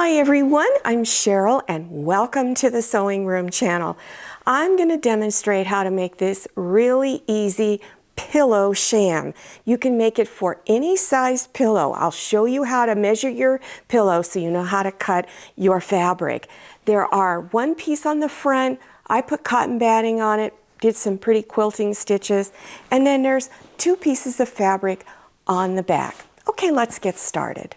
Hi everyone, I'm Cheryl and welcome to the Sewing Room channel. I'm going to demonstrate how to make this really easy pillow sham. You can make it for any size pillow. I'll show you how to measure your pillow so you know how to cut your fabric. There are one piece on the front. I put cotton batting on it, did some pretty quilting stitches, and then there's two pieces of fabric on the back. Okay, let's get started.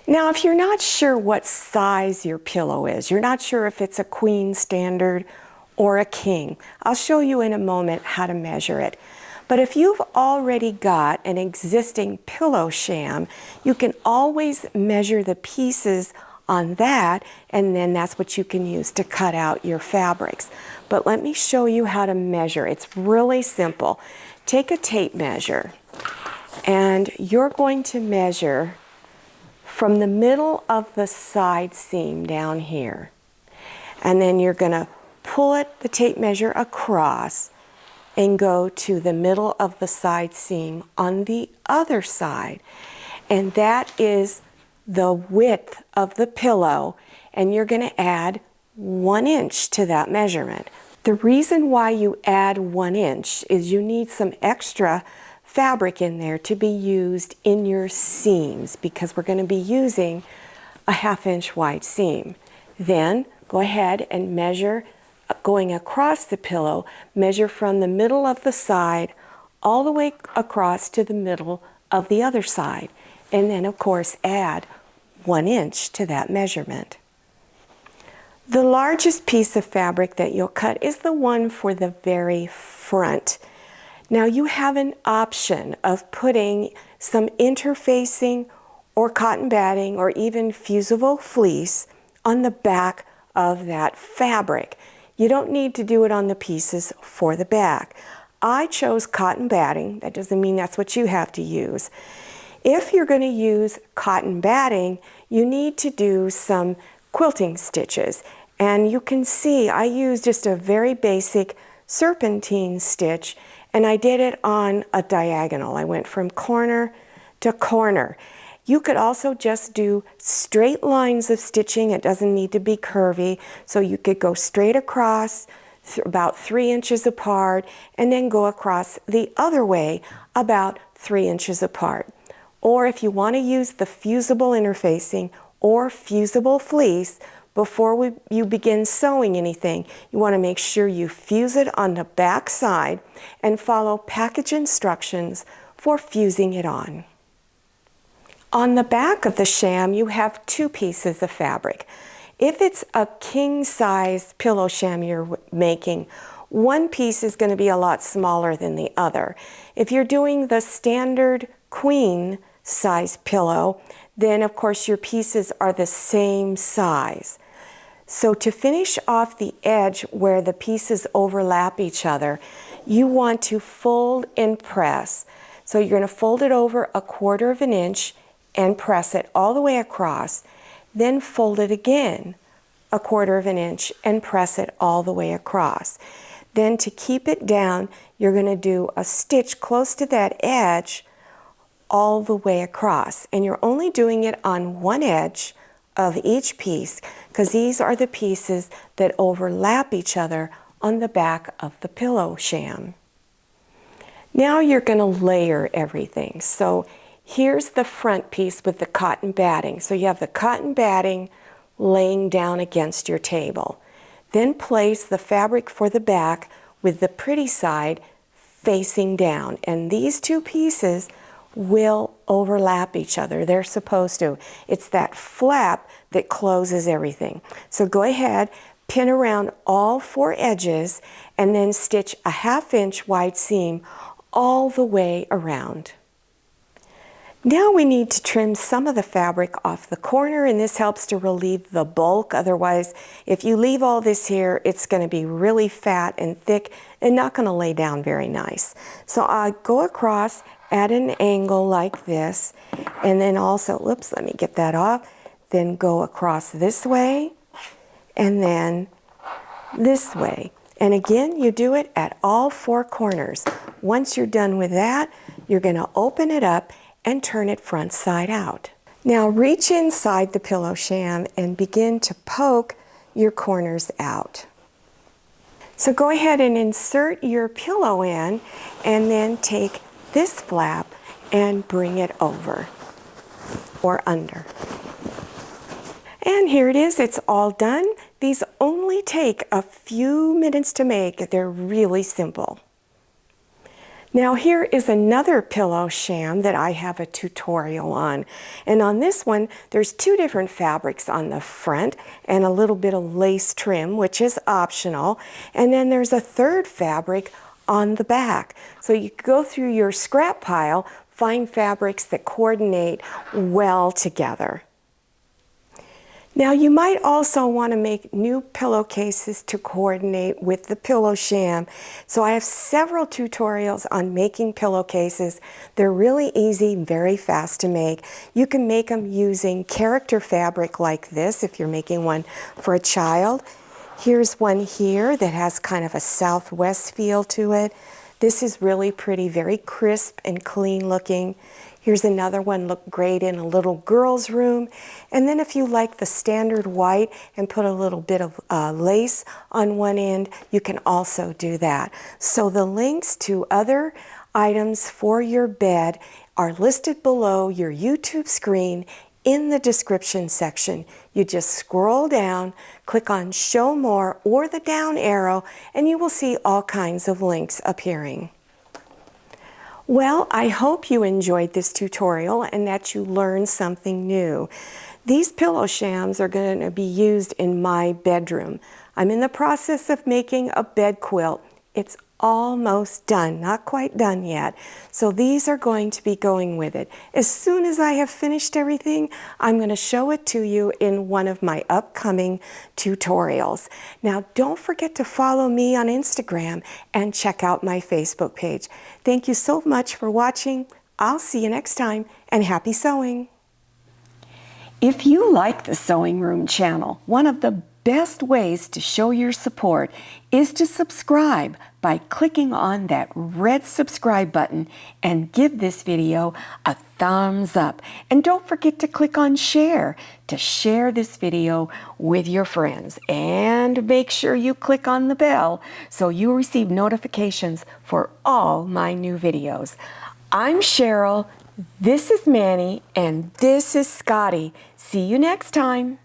Now, if you're not sure what size your pillow is, you're not sure if it's a queen standard or a king, I'll show you in a moment how to measure it. But if you've already got an existing pillow sham, you can always measure the pieces on that, and then that's what you can use to cut out your fabrics. But let me show you how to measure. It's really simple. Take a tape measure, and you're going to measure from the middle of the side seam down here. And then you're going to pull the tape measure across and go to the middle of the side seam on the other side. And that is the width of the pillow, and you're going to add 1 inch to that measurement. The reason why you add 1 inch is you need some extra fabric in there to be used in your seams, because we're going to be using a 1/2 inch wide seam. Then go ahead and measure, going across the pillow, measure from the middle of the side all the way across to the middle of the other side. And then of course add 1 inch to that measurement. The largest piece of fabric that you'll cut is the one for the very front. Now you have an option of putting some interfacing or cotton batting or even fusible fleece on the back of that fabric. You don't need to do it on the pieces for the back. I chose cotton batting. That doesn't mean that's what you have to use. If you're going to use cotton batting, you need to do some quilting stitches. And you can see I used just a very basic serpentine stitch, and I did it on a diagonal. I went from corner to corner. You could also just do straight lines of stitching. It doesn't need to be curvy. So you could go straight across about 3 inches apart and then go across the other way about 3 inches apart. Or if you want to use the fusible interfacing or fusible fleece, before you begin sewing anything, you want to make sure you fuse it on the back side and follow package instructions for fusing it on. On the back of the sham, you have two pieces of fabric. If it's a king size pillow sham you're making, one piece is going to be a lot smaller than the other. If you're doing the standard queen size pillow, then of course your pieces are the same size. So to finish off the edge where the pieces overlap each other, you want to fold and press. So you're going to fold it over 1/4 inch and press it all the way across. Then fold it again 1/4 inch and press it all the way across. Then to keep it down, you're going to do a stitch close to that edge all the way across. And you're only doing it on one edge of each piece, because these are the pieces that overlap each other on the back of the pillow sham. Now you're going to layer everything. So here's the front piece with the cotton batting. So you have the cotton batting laying down against your table. Then place the fabric for the back with the pretty side facing down. And these two pieces will overlap each other. They're supposed to. It's that flap that closes everything. So go ahead, pin around all 4 edges, and then stitch a 1/2 inch wide seam all the way around. Now we need to trim some of the fabric off the corner, and this helps to relieve the bulk. Otherwise, if you leave all this here, it's going to be really fat and thick and not going to lay down very nice. So I go across at an angle like this, and then also, whoops, let me get that off, then go across this way, and then this way. And again, you do it at all 4 corners. Once you're done with that, you're going to open it up and turn it front side out. Now reach inside the pillow sham and begin to poke your corners out. So go ahead and insert your pillow in and then take this flap and bring it over or under. And here it is, it's all done. These only take a few minutes to make. They're really simple. Now here is another pillow sham that I have a tutorial on. And on this one, there's two different fabrics on the front and a little bit of lace trim, which is optional. And then there's a third fabric on the back. So you go through your scrap pile, find fabrics that coordinate well together. Now you might also want to make new pillowcases to coordinate with the pillow sham. So I have several tutorials on making pillowcases. They're really easy, very fast to make. You can make them using character fabric like this if you're making one for a child. Here's one here that has kind of a southwest feel to it. This is really pretty, very crisp and clean looking. Here's another one, look great in a little girl's room. And then if you like the standard white and put a little bit of lace on one end, you can also do that. So the links to other items for your bed are listed below your YouTube screen in the description section. You just scroll down, click on Show More or the down arrow, and you will see all kinds of links appearing. Well, I hope you enjoyed this tutorial and that you learned something new. These pillow shams are going to be used in my bedroom. I'm in the process of making a bed quilt. It's almost done, not quite done yet. So these are going to be going with it. As soon as I have finished everything, I'm going to show it to you in one of my upcoming tutorials. Now, don't forget to follow me on Instagram and check out my Facebook page. Thank you so much for watching. I'll see you next time, and happy sewing. If you like the Sewing Room channel, one of the best ways to show your support is to subscribe by clicking on that red subscribe button and give this video a thumbs up. And don't forget to click on share to share this video with your friends. And make sure you click on the bell so you receive notifications for all my new videos. I'm Cheryl, this is Manny, and this is Scotty. See you next time.